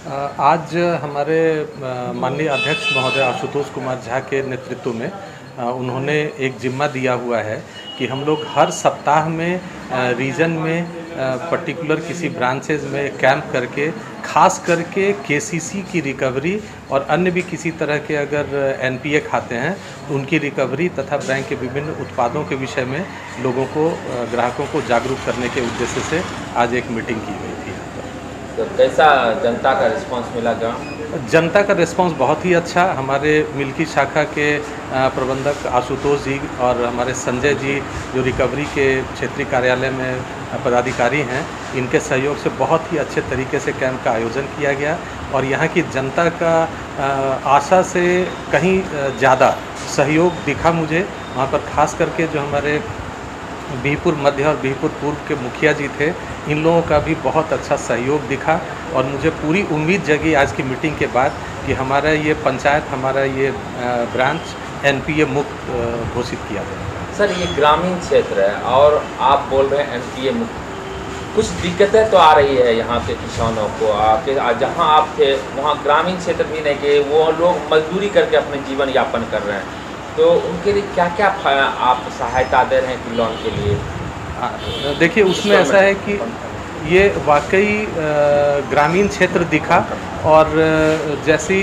आज हमारे माननीय अध्यक्ष महोदय आशुतोष कुमार झा के नेतृत्व में उन्होंने एक जिम्मा दिया हुआ है कि हम लोग हर सप्ताह में रीजन में पर्टिकुलर किसी ब्रांचेज में कैंप करके खास करके केसीसी की रिकवरी और अन्य भी किसी तरह के अगर एनपीए खाते हैं तो उनकी रिकवरी तथा बैंक के विभिन्न उत्पादों के विषय में लोगों को ग्राहकों को जागरूक करने के उद्देश्य से आज एक मीटिंग की गई थी। तो कैसा जनता का रिस्पांस मिला जनता का रिस्पांस बहुत ही अच्छा। हमारे मिल्की शाखा के प्रबंधक आशुतोष जी और हमारे संजय जी जो रिकवरी के क्षेत्रीय कार्यालय में पदाधिकारी हैं, इनके सहयोग से बहुत ही अच्छे तरीके से कैंप का आयोजन किया गया और यहाँ की जनता का आशा से कहीं ज़्यादा सहयोग दिखा मुझे। वहाँ पर खास करके जो हमारे बिहपुर मध्य और बिहपुर पूर्व के मुखिया जी थे, इन लोगों का भी बहुत अच्छा सहयोग दिखा और मुझे पूरी उम्मीद जगी आज की मीटिंग के बाद कि हमारा ये पंचायत, हमारा ये ब्रांच एनपीए मुक्त घोषित किया जाएगा। सर, ये ग्रामीण क्षेत्र है और आप बोल रहे हैं एनपीए मुक्त, कुछ दिक्कतें तो आ रही है यहाँ के किसानों को। आपके जहाँ आप थे वहाँ ग्रामीण क्षेत्र भी नहीं कि वो लोग मजदूरी करके अपने जीवन यापन कर रहे हैं, तो उनके लिए क्या क्या आप सहायता दे रहे हैं कि लोन के लिए? देखिए, उसमें ऐसा है कि ये वाकई ग्रामीण क्षेत्र दिखा और जैसे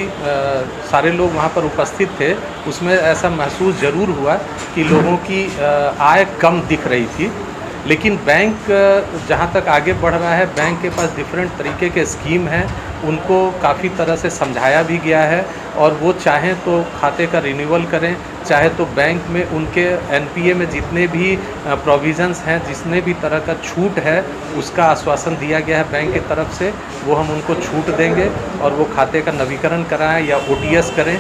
सारे लोग वहाँ पर उपस्थित थे उसमें ऐसा महसूस ज़रूर हुआ कि लोगों की आय कम दिख रही थी। लेकिन बैंक जहाँ तक आगे बढ़ रहा है, बैंक के पास डिफरेंट तरीके के स्कीम हैं, उनको काफ़ी तरह से समझाया भी गया है और वो चाहें तो खाते का रिन्यूअल करें, चाहे तो बैंक में उनके एनपीए में जितने भी प्रोविज़न्स हैं, जितने भी तरह का छूट है, उसका आश्वासन दिया गया है बैंक की तरफ से। वो हम उनको छूट देंगे और वो खाते का नवीकरण कराएं या ओटीएस करें,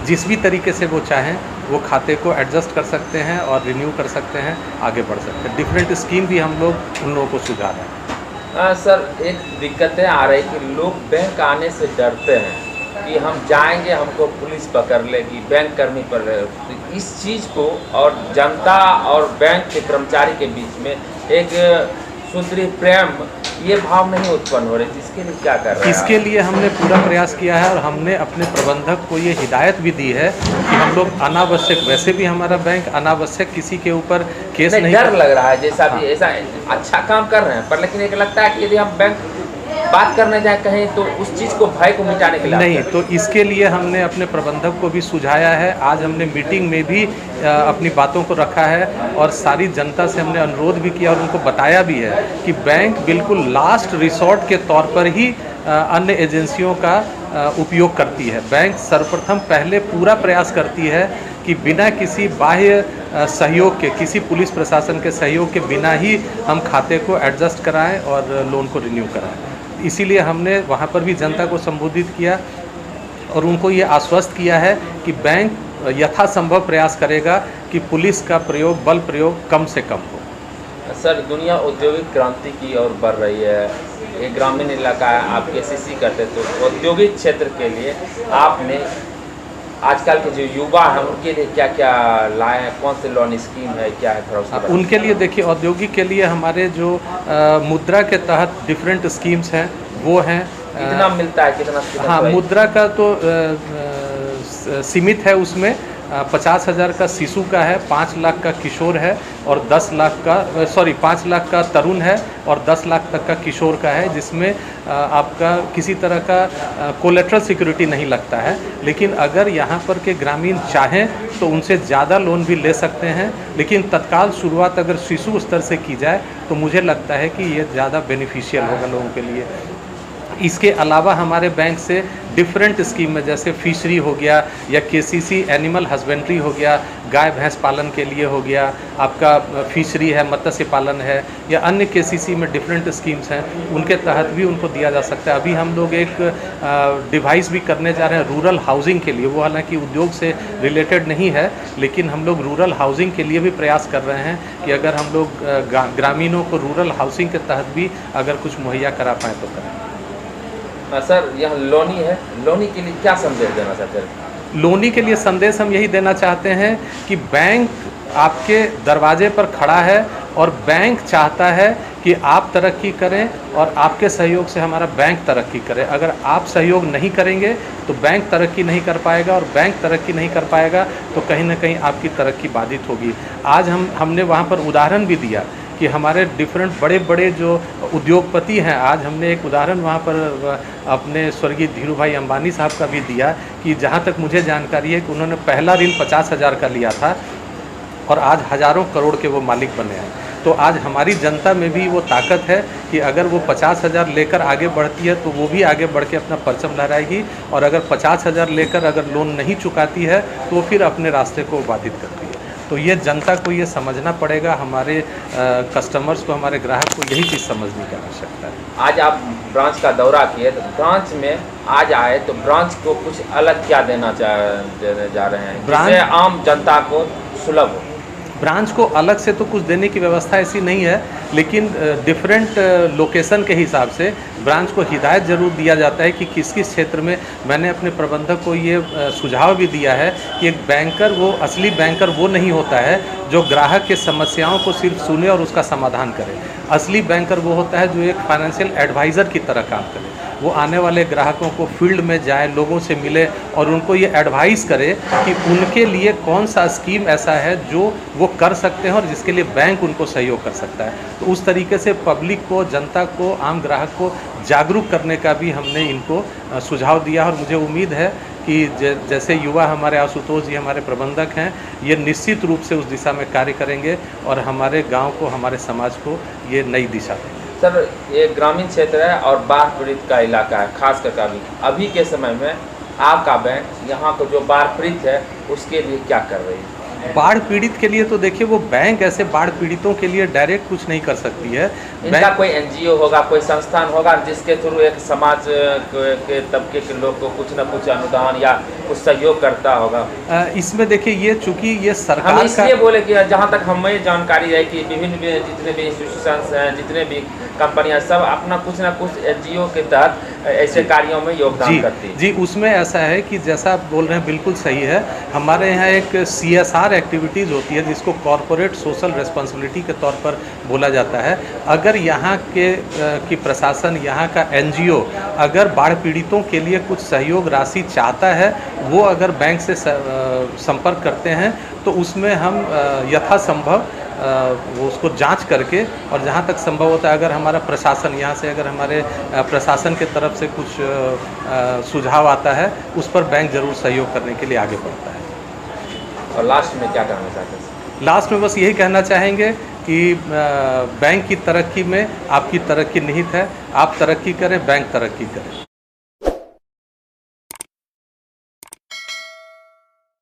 जिस भी तरीके से वो चाहें वो खाते को एडजस्ट कर सकते हैं और रिन्यू कर सकते हैं, आगे बढ़ सकते हैं। डिफरेंट स्कीम भी हम लोग उन लोगों को सुझा रहे हैं। सर, एक दिक्कतें आ रही कि लोग बैंक आने से डरते हैं कि हम जाएंगे हमको पुलिस पकड़ लेगी, बैंक कर्मी पर। तो इस चीज़ को और जनता और बैंक के कर्मचारी के बीच में एक सुदृढ़ प्रेम, ये भाव नहीं उत्पन्न हो रही, इसके लिए क्या कर रहे हैं? इसके लिए हमने पूरा प्रयास किया है और हमने अपने प्रबंधक को ये हिदायत भी दी है कि हम लोग अनावश्यक, वैसे भी हमारा बैंक अनावश्यक किसी के ऊपर केस नहीं डर लग रहा है जैसा भी ऐसा अच्छा काम कर रहे हैं, पर लेकिन एक लगता है कि यदि हम बैंक बात करने जाए कहीं तो उस चीज़ को, भय को मिटाने के लिए नहीं, तो इसके लिए हमने अपने प्रबंधक को भी सुझाया है। आज हमने मीटिंग में भी अपनी बातों को रखा है और सारी जनता से हमने अनुरोध भी किया और उनको बताया भी है कि बैंक बिल्कुल लास्ट रिसोर्ट के तौर पर ही अन्य एजेंसियों का उपयोग करती है। बैंक सर्वप्रथम पहले पूरा प्रयास करती है कि बिना किसी बाह्य सहयोग के, किसी पुलिस प्रशासन के सहयोग के बिना ही हम खाते को एडजस्ट कराएं और लोन को रिन्यू कराएं। इसीलिए हमने वहाँ पर भी जनता को संबोधित किया और उनको ये आश्वस्त किया है कि बैंक यथासंभव प्रयास करेगा कि पुलिस का प्रयोग, बल प्रयोग कम से कम हो। सर, दुनिया औद्योगिक क्रांति की ओर बढ़ रही है, ये ग्रामीण इलाका है, आप केसीसी करते तो औद्योगिक क्षेत्र के लिए आपने आजकल के जो युवा हैं उनके लिए क्या क्या लाए हैं, कौन से लोन स्कीम है, क्या है थोड़ा? उनके लिए देखिए, औद्योगिक के लिए हमारे जो मुद्रा के तहत डिफरेंट स्कीम्स हैं वो हैं। कितना मिलता है, कितना? हाँ, मुद्रा का तो सीमित है, उसमें 50,000 का शिशु का है, 5 लाख का किशोर है और 10 लाख का 5 लाख का तरुण है और 10 लाख तक का किशोर का है, जिसमें आपका किसी तरह का कोलेट्रल सिक्योरिटी नहीं लगता है। लेकिन अगर यहाँ पर के ग्रामीण चाहें तो उनसे ज़्यादा लोन भी ले सकते हैं, लेकिन तत्काल शुरुआत अगर शिशु स्तर से की जाए तो मुझे लगता है कि ये ज़्यादा बेनिफिशियल होगा लोगों के लिए। इसके अलावा हमारे बैंक से डिफरेंट स्कीम में, जैसे फिशरी हो गया या केसीसी एनिमल हस्बेंड्री हो गया, गाय भैंस पालन के लिए हो गया, आपका फिशरी है, मत्स्य पालन है, या अन्य केसीसी में डिफरेंट स्कीम्स हैं, उनके तहत भी उनको दिया जा सकता है। अभी हम लोग एक डिवाइस भी करने जा रहे हैं रूरल हाउसिंग के लिए। वो हालांकि उद्योग से रिलेटेड नहीं है, लेकिन हम लोग रूरल हाउसिंग के लिए भी प्रयास कर रहे हैं कि अगर हम लोग ग्रामीणों को रूरल हाउसिंग के तहत भी अगर कुछ मुहैया करा पाएँ तो करें। सर, यह लोनी है, लोनी के लिए क्या संदेश देना चाहते हैं? लोनी के लिए संदेश हम यही देना चाहते हैं कि बैंक आपके दरवाजे पर खड़ा है और बैंक चाहता है कि आप तरक्की करें और आपके सहयोग से हमारा बैंक तरक्की करे। अगर आप सहयोग नहीं करेंगे तो बैंक तरक्की नहीं कर पाएगा, और बैंक तरक्की नहीं कर पाएगा तो कहीं ना कहीं आपकी तरक्की बाधित होगी। आज हमने वहाँ पर उदाहरण भी दिया कि हमारे डिफरेंट बड़े बड़े जो उद्योगपति हैं, आज हमने एक उदाहरण वहाँ पर अपने स्वर्गीय धीरू भाई अंबानी साहब का भी दिया कि जहाँ तक मुझे जानकारी है कि उन्होंने पहला ऋण 50,000 का लिया था और आज हज़ारों करोड़ के वो मालिक बने हैं। तो आज हमारी जनता में भी वो ताकत है कि अगर वो 50,000 लेकर आगे बढ़ती है तो वो भी आगे बढ़ के अपना परचम लहराएगी, और अगर 50,000 लेकर अगर लोन नहीं चुकाती है तो फिर अपने रास्ते को बाधित करती है। तो ये जनता को ये समझना पड़ेगा, हमारे कस्टमर्स को, हमारे ग्राहक को यही चीज़ समझने की आवश्यकता है। आज आप ब्रांच का दौरा किए, तो ब्रांच में आज आए तो ब्रांच को कुछ अलग क्या देने जा रहे हैं जिससे आम जनता को सुलभ हो? ब्रांच को अलग से तो कुछ देने की व्यवस्था ऐसी नहीं है, लेकिन डिफरेंट लोकेशन के हिसाब से ब्रांच को हिदायत ज़रूर दिया जाता है कि किस किस क्षेत्र में। मैंने अपने प्रबंधक को ये सुझाव भी दिया है कि एक बैंकर, वो असली बैंकर वो नहीं होता है जो ग्राहक के समस्याओं को सिर्फ सुने और उसका समाधान करे। असली बैंकर वो होता है जो एक फाइनेंशियल एडवाइज़र की तरह काम करे। वो आने वाले ग्राहकों को फील्ड में जाए, लोगों से मिले और उनको ये एडवाइस करे कि उनके लिए कौन सा स्कीम ऐसा है जो वो कर सकते हैं और जिसके लिए बैंक उनको सहयोग कर सकता है। तो उस तरीके से पब्लिक को, जनता को, आम ग्राहक को जागरूक करने का भी हमने इनको सुझाव दिया। और मुझे उम्मीद है कि जैसे युवा हमारे आशुतोष जी हमारे प्रबंधक हैं, ये निश्चित रूप से उस दिशा में कार्य करेंगे और हमारे गांव को, हमारे समाज को ये नई दिशा देंगे। सर, ये ग्रामीण क्षेत्र है और बाढ़ पीड़ित का इलाका है, खास कर अभी के समय में आपका बैंक यहाँ को जो बाढ़ पीड़ित है उसके लिए क्या कर रही है? बाढ़ पीड़ित के लिए तो देखिए, वो बैंक ऐसे बाढ़ पीड़ितों के लिए डायरेक्ट कुछ नहीं कर सकती है। इनका कोई एनजीओ होगा, कोई संस्थान होगा जिसके थ्रू एक समाज के तबके के लोग को कुछ न कुछ अनुदान या कुछ सहयोग करता होगा। इसमें देखिए, ये चूंकि ये सरकार हम इसलिए बोले कि जहाँ तक हमें जानकारी है कि विभिन्न जितने भी इंस्टीट्यूशंस हैं, जितने भी कंपनियां, सब अपना कुछ ना कुछ एनजीओ के तहत ऐसे कार्यों में योगदान करती है। जी, उसमें ऐसा है कि जैसा आप बोल रहे हैं बिल्कुल सही है। हमारे यहाँ एक CSR एक्टिविटीज़ होती है जिसको कॉरपोरेट सोशल रिस्पॉन्सिबिलिटी के तौर पर बोला जाता है। अगर यहाँ के की प्रशासन, यहाँ का एनजीओ अगर बाढ़ पीड़ितों के लिए कुछ सहयोग राशि चाहता है, वो अगर बैंक से संपर्क करते हैं तो उसमें हम यथासंभव वो उसको जांच करके, और जहाँ तक संभव होता है अगर हमारा प्रशासन, यहाँ से अगर हमारे प्रशासन के तरफ से कुछ सुझाव आता है, उस पर बैंक ज़रूर सहयोग करने के लिए आगे बढ़ता है। और लास्ट में क्या कहना चाहते हैं? लास्ट में बस यही कहना चाहेंगे कि बैंक की तरक्की में आपकी तरक्की निहित है। आप तरक्की करें, बैंक तरक्की करे।